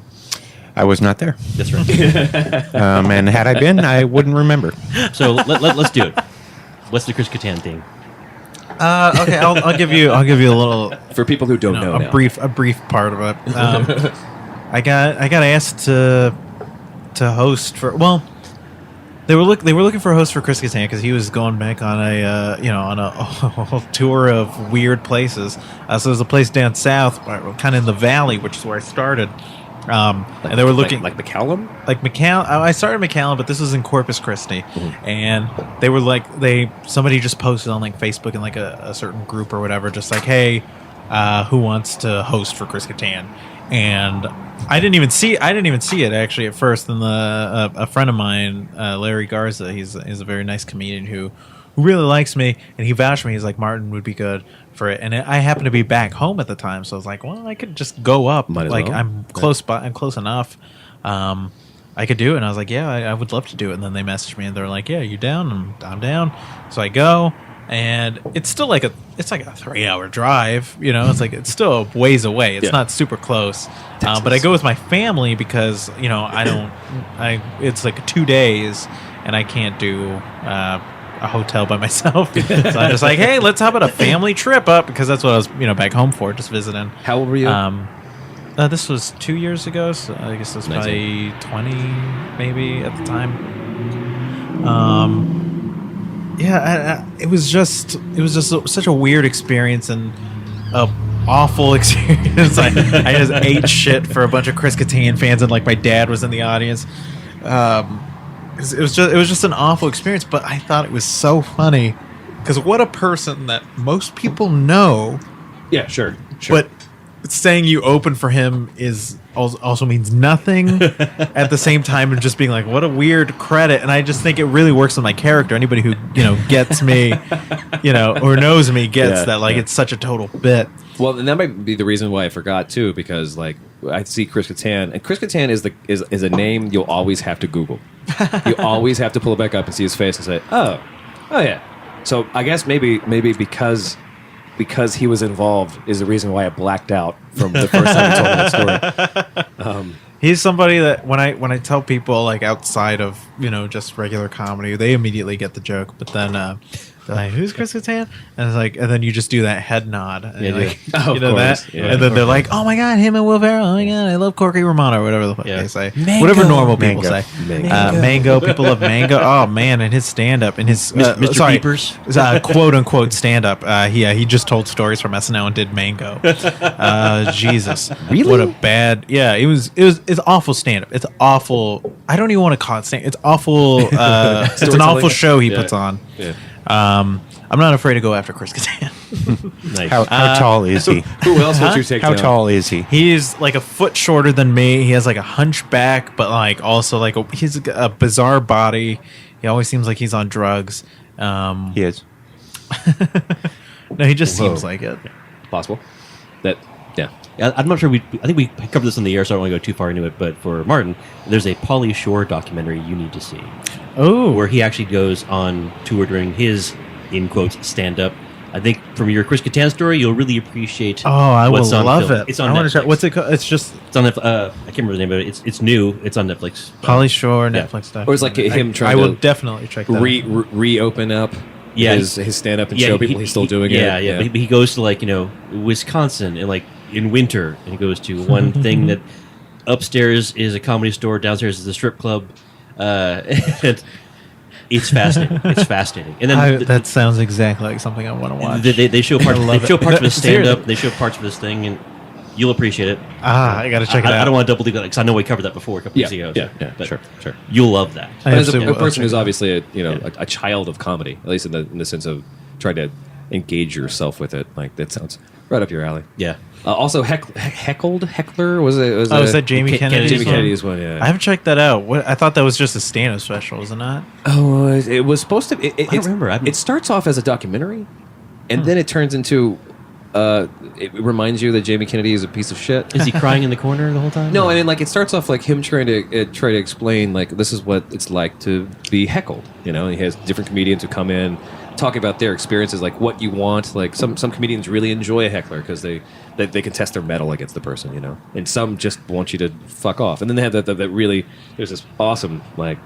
I was not there. That's right. And had I been, I wouldn't remember. So let's do it. What's the Chris Kattan thing? Okay, I'll give you a little For people who don't know a now. brief part of it. I got asked to host for they were looking for a host for Chris Kattan because he was going back on a tour of weird places. So there's a place down south, kind of in the valley, which is where I started. And they were looking like McCallum. Like McCallum. I started McCallum, but this was in Corpus Christi, and they were somebody just posted on like Facebook in like a certain group or whatever, just like, hey, who wants to host for Chris Kattan? And I didn't even see it actually at first. And a friend of mine, Larry Garza, he's a very nice comedian who really likes me, and he vouched for me. He's like, Martin would be good for it, and I happened to be back home at the time, so I was like, well, I could just go up. Might as like well. I'm close by, I'm close enough. I could do it, and I was like, yeah, I would love to do it. And then they messaged me, and they're like, yeah, you down? And I'm down. So I go, and it's still like a 3-hour drive. It's still a ways away. It's not super close, but I go with my family because it's like 2 days, and I can't do a hotel by myself. So I'm just like, hey, how about a family trip up, because that's what I was back home for, just visiting. How old were you? This was 2 years ago, so I guess it was probably 20 maybe at the time. It was just such a weird experience and a awful experience. I just ate shit for a bunch of Chris Kattan fans, and like my dad was in the audience. It was just an awful experience, but I thought it was so funny because what a person that most people know. Yeah, sure. But saying you open for him is also means nothing at the same time, and just being like, what a weird credit. And I just think it really works on my character. Anybody who gets me, or knows me gets that it's such a total bit. Well, and that might be the reason why I forgot too, because like I see Chris Kattan, and Chris Kattan is a name you'll always have to Google. You always have to pull it back up and see his face and say, oh yeah. So I guess maybe because he was involved is the reason why I blacked out from the first time you told me that story. He's somebody that when I tell people like outside of just regular comedy, they immediately get the joke, but then they're like, who's Chris Kattan? And it's like, and then you just do that head nod, and that, Yeah, and then they're like, oh my god, him and Will Ferrell, oh my god, I love Corky Romano, or whatever the fuck they say, whatever normal people say. Mango, people love Mango. Oh man, and his stand up, and his Mr. Peepers, quote unquote stand up. He just told stories from SNL and did Mango. Jesus, really? What a bad. Yeah, it's awful stand up. It's awful. I don't even want to call it stand. It's awful. It's an awful show he puts on. Yeah. I'm not afraid to go after Chris Kattan. Nice. How tall is he? Who else would you take How down? tall is he? He's like a foot shorter than me. He has like a hunchback, but like also like he's a bizarre body. He always seems like he's on drugs. He is. No, he just seems like it. Possible. That, yeah. I'm not sure. I think we covered this on the air, so I don't want to go too far into it. But for Martin, there's a Pauly Shore documentary you need to see, Oh, where he actually goes on tour during his, in quotes, stand-up. I think from your Chris Kattan story, you'll really appreciate. Oh, I will what's on love film. it. It's on I want Netflix. to try. What's it called? It's just It's on. I can't remember the name of it. It's new. It's on Netflix. Pauly Shore Yeah. Netflix stuff. Or it's like him trying I will to definitely check that. reopen up his stand up and show people he's still doing it. Yeah. But he goes to Wisconsin and in winter, and he goes to one thing that upstairs is a comedy store, downstairs is a strip club. It's fascinating. It's fascinating. And then that sounds exactly like something I want to watch. they show parts. They show parts of the stand up. Seriously. They show parts of this thing, and you'll appreciate it. I got to check it out. I don't want to double dig that because I know we covered that before a couple Yeah, weeks ago. yeah, but sure. You'll love that. I But as absolutely a will. person I'll who's check it obviously a child of comedy, at least in the sense of trying to engage yourself with it, like that sounds right up your alley. Yeah. Also, heckler was it? is that Jamie Kennedy's Jamie one? Kennedy's one. Yeah. I haven't checked that out. I thought that was just a stand-up special, is it not? Oh, it was supposed to. I don't remember. It starts off as a documentary, and then it turns into. It reminds you that Jamie Kennedy is a piece of shit. Is he crying in the corner the whole time? No, I mean, like, it starts off like him trying to explain, like, this is what it's like to be heckled. You know, he has different comedians who come in talking about their experiences, like what you want. Like some comedians really enjoy a heckler because they can test their mettle against the person, you know, and some just want you to fuck off. And then they have that really. There's this awesome, like,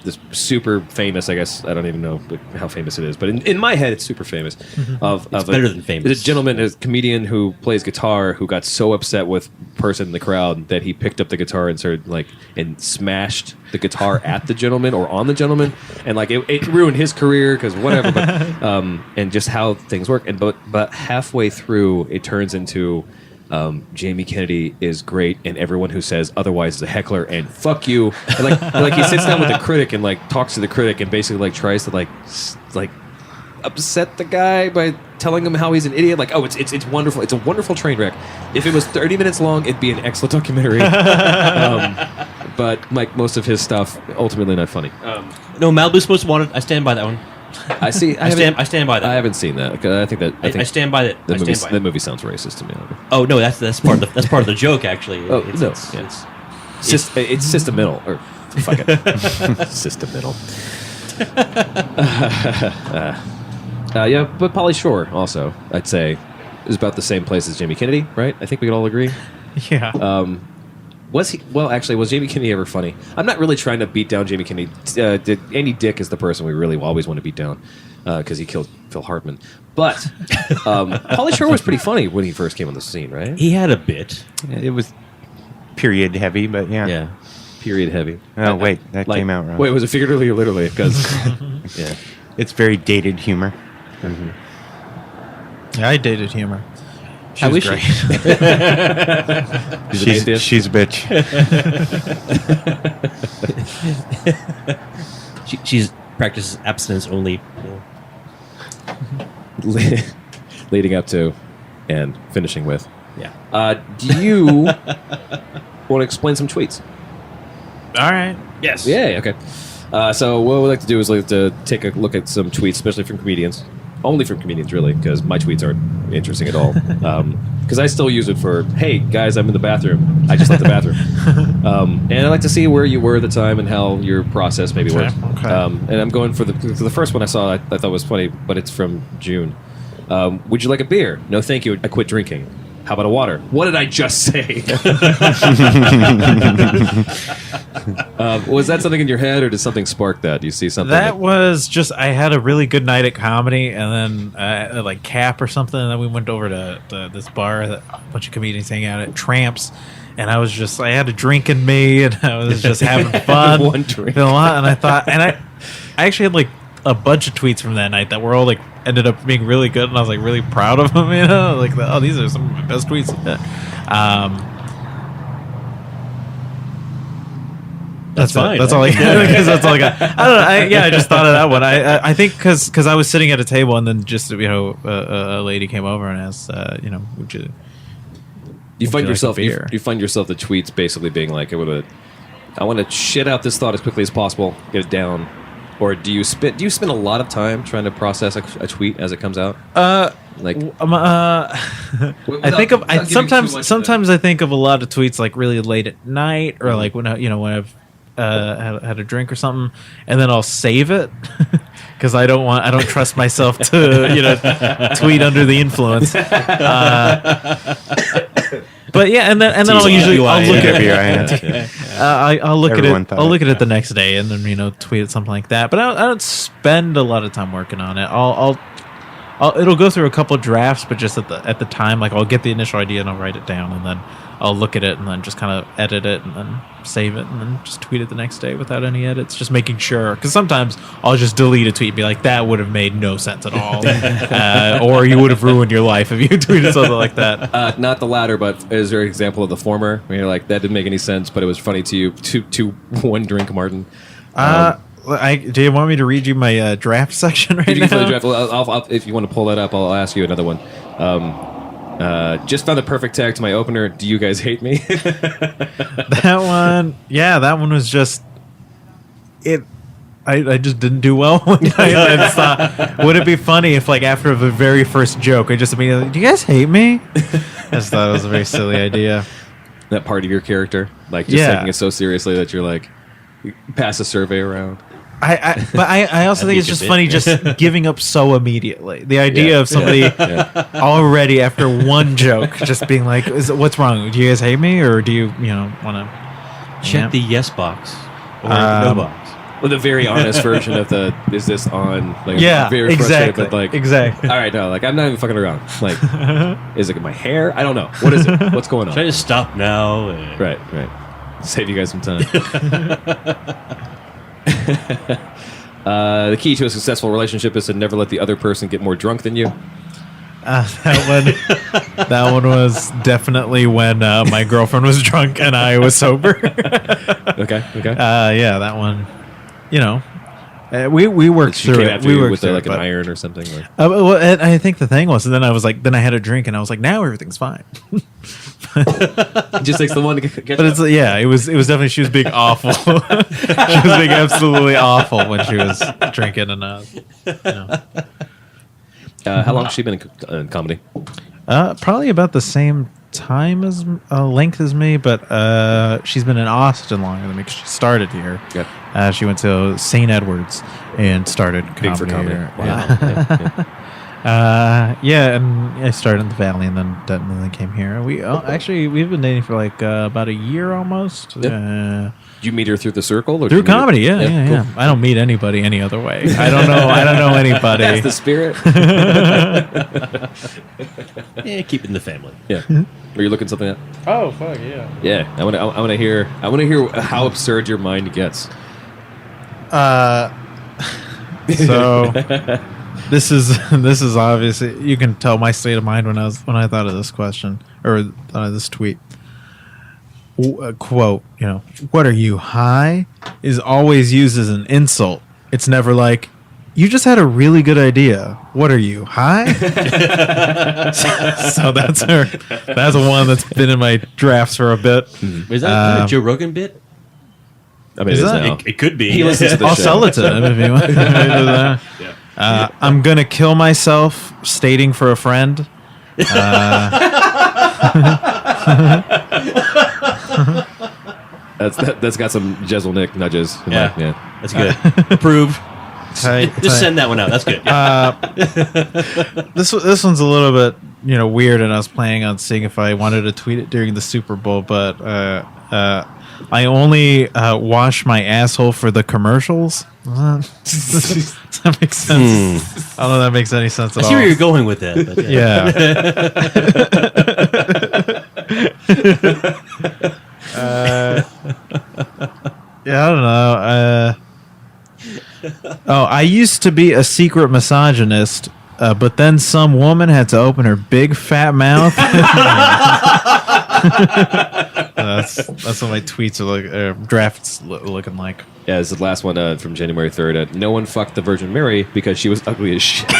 this super famous, I guess, I don't even know how famous it is, but in my head it's super famous. It's better than famous. There's a gentleman, a comedian who plays guitar who got so upset with a person in the crowd that he picked up the guitar and started and smashed the guitar at the gentleman or on the gentleman, and it ruined his career because whatever, but and just how things work. And but halfway through it turns into Jamie Kennedy is great, and everyone who says otherwise is a heckler, and fuck you. And like he sits down with the critic and talks to the critic and basically tries to upset the guy by telling him how he's an idiot. Like, oh, it's wonderful. It's a wonderful train wreck. If it was 30 minutes long, it'd be an excellent documentary. But like most of his stuff, ultimately not funny. No, Malibu's Most Wanted. I stand by that one. I see. I stand by that. I haven't seen that. I think I stand by it. The I movie, stand by the it. movie sounds racist to me. Oh no, that's part of the joke actually. Oh, it's, no, it's, yeah. it's, It's systemital, or fuck it, systemital. Yeah, but Pauly Shore also, I'd say, is about the same place as Jamie Kennedy, right? I think we could all agree. Yeah. Was Jamie Kennedy ever funny? I'm not really trying to beat down Jamie Kennedy. Andy Dick is the person we really always want to beat down because he killed Phil Hartman. But Pauly Shore was pretty funny when he first came on the scene, right? he had a bit. It was period heavy, but yeah. Yeah. Period heavy. Oh, wait, that came out wrong. Wait, was it figuratively or literally? Because yeah. It's very dated humor. Yeah, I dated humor. She How was is great. she? He's an atheist? She's a bitch. She's practices abstinence only. Leading up to and finishing with. Yeah. Do you want to explain some tweets? All right. Yes. Yeah, okay. So what we'd like to do is like to take a look at some tweets, especially from comedians. Only from comedians, really, because my tweets aren't interesting at all. Because I still use it for, hey, guys, I'm in the bathroom. I just left the bathroom. And I'd like to see where you were at the time and how your process maybe worked. Okay. And I'm going for the first one I saw I thought was funny, but it's from June. Would you like a beer? No, thank you. I quit drinking. How about a water? What did I just say? Was that something in your head, or did something spark that? Do you see something? That was just, I had a really good night at comedy, and then like Cap or something, and then we went over to this bar that a bunch of comedians hang out at, Tramps, and I had a drink in me, and I was just having fun. One drink. A lot, and I thought, and I actually had like a bunch of tweets from that night that were all like ended up being really good, and I was like really proud of them, you know, like these are some of my best tweets. That's fine. it. That's all I got. Because that's all I got. I don't know. I just thought of that one. I think because I was sitting at a table, and then just a lady came over and asked, would you? You find like yourself a beer? you find yourself the tweets basically being like, I want to shit out this thought as quickly as possible, get it down. Or do you spend a lot of time trying to process a tweet as it comes out? I think of sometimes I think of a lot of tweets like really late at night, or like when I've had a drink or something, and then I'll save it because I don't trust myself to tweet under the influence. But yeah, and then I'll look at it the next day, and then tweet at something like that. But I don't spend a lot of time working on it. I'll it'll go through a couple drafts, but just at the time, like I'll get the initial idea and I'll write it down, and then I'll look at it and then just kind of edit it and then save it and then just tweet it the next day without any edits, just making sure. Because sometimes I'll just delete a tweet and be like, that would have made no sense at all, or you would have ruined your life if you tweeted something like that. Not the latter, but is there an example of the former? Where you're like, that didn't make any sense, but it was funny to you. To one drink, Martin. Do you want me to read you my draft section right If you now? can play the draft, I'll, if you want to pull that up, I'll ask you another one. Just found the perfect tag to my opener. Do you guys hate me? That one was just it. I just didn't do well one night. I just thought, would it be funny if, like, after the very first joke, I just immediately, do you guys hate me? I just thought it was a very silly idea. That part of your character, like just taking it so seriously that you're like, you pass a survey around. But I also think it's just funny just giving up so immediately. The idea of somebody already after one joke just being like, what's wrong? Do you guys hate me, or do you want to Check the yes box or no box. Well, the very honest version of the is this on? Like, Yeah, very exactly. But like, exactly. All right, no, like I'm not even fucking around. Like, is it my hair? I don't know. What is it? What's going on? Should I just stop now? Right. Save you guys some time. The key to a successful relationship is to never let the other person get more drunk than you. That one was definitely when my girlfriend was drunk and I was sober. Okay. Yeah, that one. We worked She through came it. after We you worked with through like it, an but- iron or something. Or... Well, and I think the thing was, and then I was like, then I had a drink and I was like, now everything's fine. It just takes the one to get. But it's it was definitely, she was being awful. She was being absolutely awful when she was drinking and how long has she been in comedy? probably about the same time as length as me, but she's been in Austin longer than me because she started here. Yep. She went to St. Edward's and started comedy. Big for comedy. here. Wow. Yeah. And I started in the Valley and then came here. We've been dating for like about a year almost. Yep. Did you meet her through the circle or Through did you meet her- comedy, yeah. Cool. I don't meet anybody any other way. I don't know anybody. That's the spirit. Keep it in the family. Yeah. Are you looking something up? Oh fuck yeah. Yeah. I want to hear how absurd your mind gets. So this is obviously, you can tell my state of mind when I thought of this question or this tweet. Quote, what are you, high? Is always used as an insult. It's never like, you just had a really good idea. What are you, high? So that's one that's been in my drafts for a bit. Is that a Joe Rogan bit? I mean, Is it is that- now. It could be. He listens to the I'll show. sell it to him if you want. I'm gonna kill myself stating for a friend. That's got some Jezelnik nudges. in Yeah. there. That's good. Approved. Tight. Just send that one out. That's good. This one's a little bit weird, and I was planning on seeing if I wanted to tweet it during the Super Bowl, but I only wash my asshole for the commercials. Does that make sense? I don't know if that makes any sense at I all. see where you're going with that. But Yeah, I don't know. I used to be a secret misogynist, but then some woman had to open her big fat mouth. That's what my tweets are like. Drafts looking like. Yeah, this is the last one from January 3rd. No one fucked the Virgin Mary because she was ugly as shit. And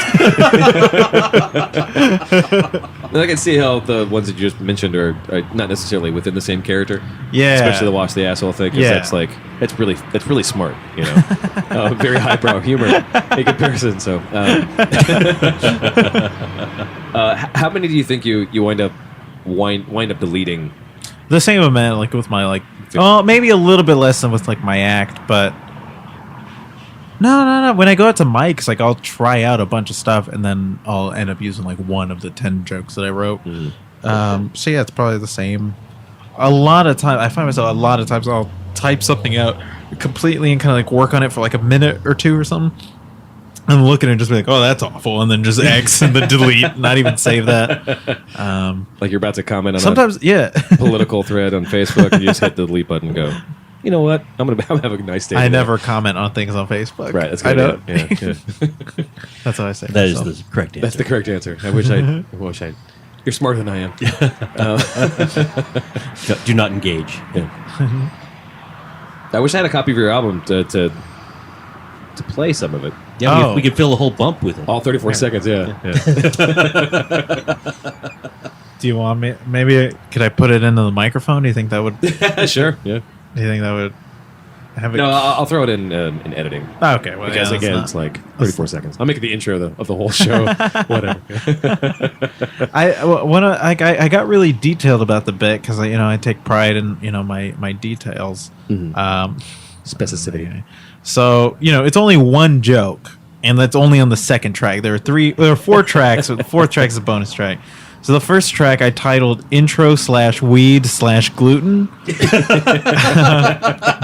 I can see how the ones that you just mentioned are not necessarily within the same character. Yeah. Especially the wash the asshole thing, because that's really smart, very highbrow humor in comparison. So, how many do you think you wind up deleting? The same amount, like with my maybe a little bit less than with like my act, but no. When I go out to mics, like I'll try out a bunch of stuff, and then I'll end up using like one of the 10 jokes that I wrote. So yeah, it's probably the same. A lot of times, I find myself I'll type something out completely and kind of like work on it for like a minute or two or something, and look at it and just be like, oh, that's awful, and then just X and then delete, not even save that. Like you're about to comment on Sometimes, a political thread on Facebook, and you just hit the delete button and go, you know what? I'm have a nice day. I today. never comment on things on Facebook. Right, that's I good. know. Yeah. That's what I say. That is myself. the correct answer. That's the correct answer. I wish I. You're smarter than I am. Do not engage. Yeah. I wish I had a copy of your album to play some of it. Yeah, Oh. we could fill a whole bump with it. All 34 seconds. Yeah. Do you want me? Maybe could I put it into the microphone? Do you think that would? Do Sure. Yeah. you think that would have it? No, I'll throw it in editing. Oh, okay. Well, Because yeah, again, that's it's like 34 seconds. I'll make it the intro of the whole show. Whatever. I got really detailed about the bit because I take pride in my details. Specificity. So it's only one joke, and that's only on the second track. There are 4 tracks. So the fourth track is a bonus track. So the first track I titled Intro/Weed/Gluten,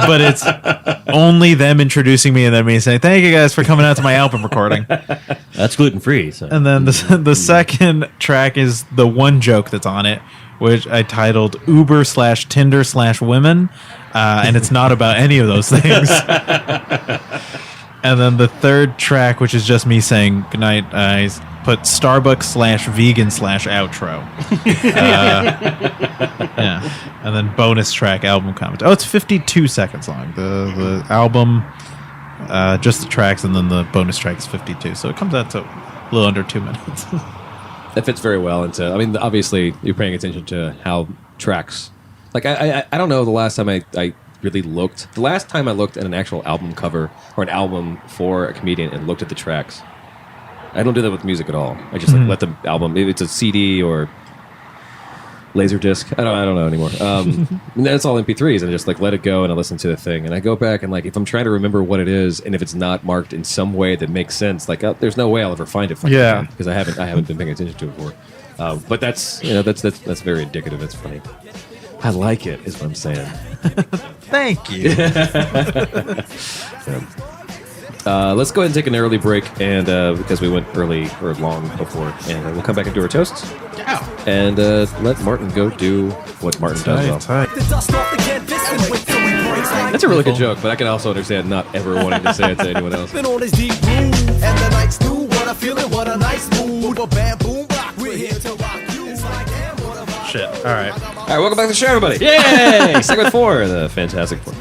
but it's only them introducing me and then me saying thank you guys for coming out to my album recording. That's gluten free. So. And then the second track is the one joke that's on it, which I titled Uber/Tinder/Women, and it's not about any of those things. And then the third track, which is just me saying goodnight, I put Starbucks/vegan/outro. Yeah. And then bonus track album comment. Oh, it's 52 seconds long. The album, just the tracks, and then the bonus track is 52. So it comes out to a little under 2 minutes. That fits very well into. I mean, obviously, you're paying attention to how tracks. Like, I don't know the last time I really looked. The last time I looked at an actual album cover or an album for a comedian and looked at the tracks. I don't do that with music at all. I just let the album. Maybe it's a CD or Laserdisc. I don't know anymore. And it's all MP3s, and I just let it go and I listen to the thing. And I go back and if I'm trying to remember what it is, and if it's not marked in some way that makes sense, there's no way I'll ever find it. Yeah. Because I haven't been paying attention to it before. But that's that's very indicative. That's funny. I like it, is what I'm saying. Thank you. Let's go ahead and take an early break, and because we went early or long before, and we'll come back and do our toasts. Yeah. And let Martin go do what Martin does well. The dust off the canvas and wait till we break. That's a really good joke, but I can also understand not ever wanting to say it to anyone else. Been on his deep groove, and the nights through. What a feeling, what a nice mood. A bam, boom, rock. We're here to rock you. It's like, damn, what a vibe. Shit. All right. All right, welcome back to the show, everybody. Yay! Segment 4, the Fantastic Four.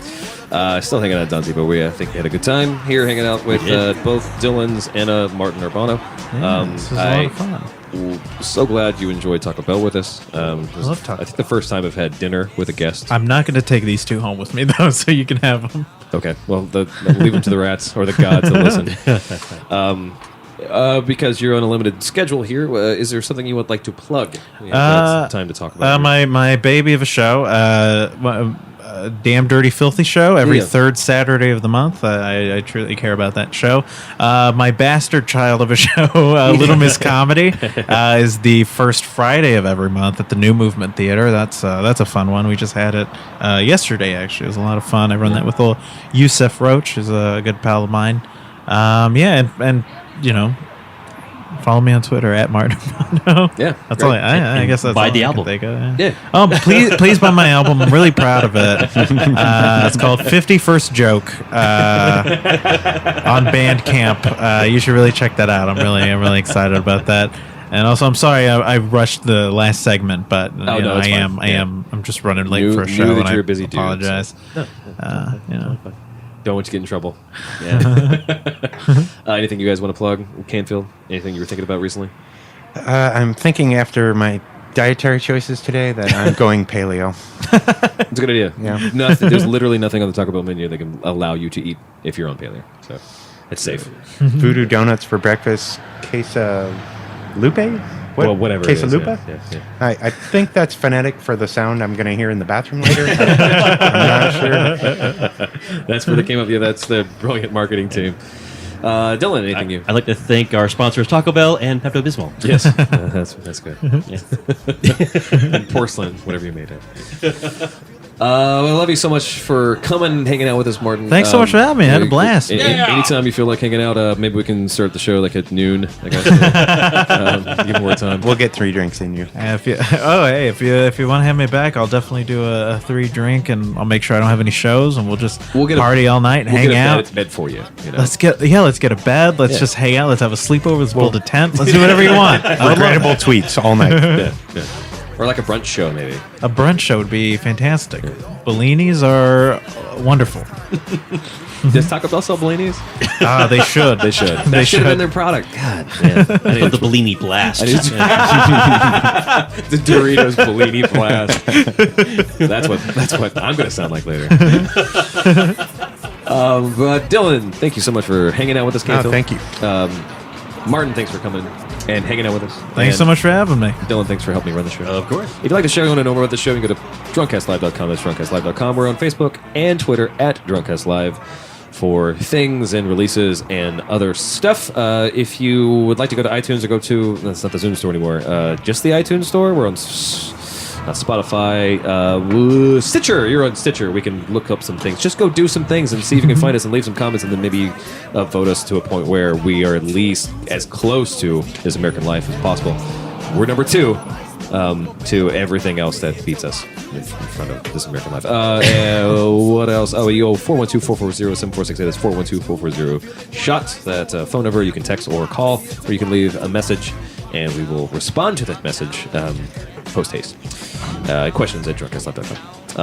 Still hanging out at Dunsey, but I think we had a good time here hanging out with both Dylan's and Martin Urbano. This was a lot of fun. So glad you enjoyed Taco Bell with us. love Taco I think the first time I've had dinner with a guest. I'm not going to take these 2 home with me, though, so you can have them. Okay, well, leave them to the rats or the gods to listen. Because you're on a limited schedule here, is there something you would like to plug? We have time to talk about my baby of a show, Damn Dirty Filthy show every third Saturday of the month. I truly care about that show. My bastard child of a show, Little Miss Comedy, is the first Friday of every month at the New Movement Theater. That's a fun one. We just had it yesterday, actually. It was a lot of fun. I run that with little Yusef Roach, who's a good pal of mine. And follow me on Twitter at Martin Urbano. Yeah, that's all. I guess that's buy all the I can album. think of, Yeah. Oh, please buy my album. I'm really proud of it. It's called 51st Joke on Bandcamp. You should really check that out. I'm really excited about that. And also, I'm sorry I rushed the last segment, but I'm just running late for a show, that and you're I a busy dude, apologize. so. Don't want you to get in trouble. Yeah. Anything you guys want to plug? Canfield? Anything you were thinking about recently? I'm thinking after my dietary choices today that I'm going paleo. It's a good idea. Yeah. There's literally nothing on the Taco Bell menu that can allow you to eat if you're on paleo. So it's safe. Voodoo donuts for breakfast. Queso Lupe? Well, whatever it Queso is, Lupe? yeah. I think that's phonetic for the sound I'm going to hear in the bathroom later. I'm not sure. That's where they came up. Yeah, that's the brilliant marketing team. Dylan, anything you? I'd like to thank our sponsors, Taco Bell and Pepto-Bismol. Yes, that's good. And porcelain, whatever you made it. I love you so much for coming and hanging out with us, Martin. Thanks so much for having me. I had a blast. Anytime you feel like hanging out, maybe we can start the show like at noon. I guess. Give more time. We'll get 3 drinks in you. If you want to have me back, I'll definitely do a 3 drink, and I'll make sure I don't have any shows, and we'll get party all night and hang out. Get a bed for you. Know? Let's get a bed. Let's just hang out. Let's have a sleepover. Let's build a tent. Let's do whatever you want. Regrettable tweets all night. Yeah. Or like a brunch show, maybe. A brunch show would be fantastic. Bellinis are wonderful. Does Taco Bell sell Bellinis? They should. They should. They That should have been their product. God, man. I put the Bellini blast. The Doritos Bellini blast. That's what I'm going to sound like later. But Dylan, thank you so much for hanging out with us. Canfield. Thank you. Martin, thanks for coming and hanging out with us. Thanks so much for having me. Dylan, thanks for helping me run the show. Of course. If you like the show, you want to know more about the show, you can go to drunkcastlive.com. That's drunkcastlive.com. We're on Facebook and Twitter at drunkcastlive for things and releases and other stuff. If you would like to go to iTunes or go to, that's not the Zoom store anymore, just the iTunes store. We're on Spotify, Stitcher. You're on Stitcher. We can look up some things. Just go do some things and see if you can find us and leave some comments, and then maybe vote us to a point where we are at least as close to This American Life as possible. We're number 2 to everything else that beats us in front of This American Life. What else? 412-440-7468. That's 412-440-SHOT. That's a phone number. You can text or call, or you can leave a message, and we will respond to that message post-haste. Questions at drunkcastlive.com.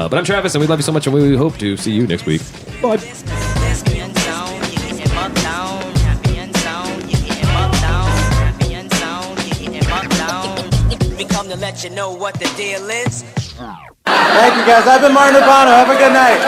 But I'm Travis, and we love you so much, and we hope to see you next week. Bye. To let you know what the deal is. Thank you guys. I've been Martin Urbano. Have a good night.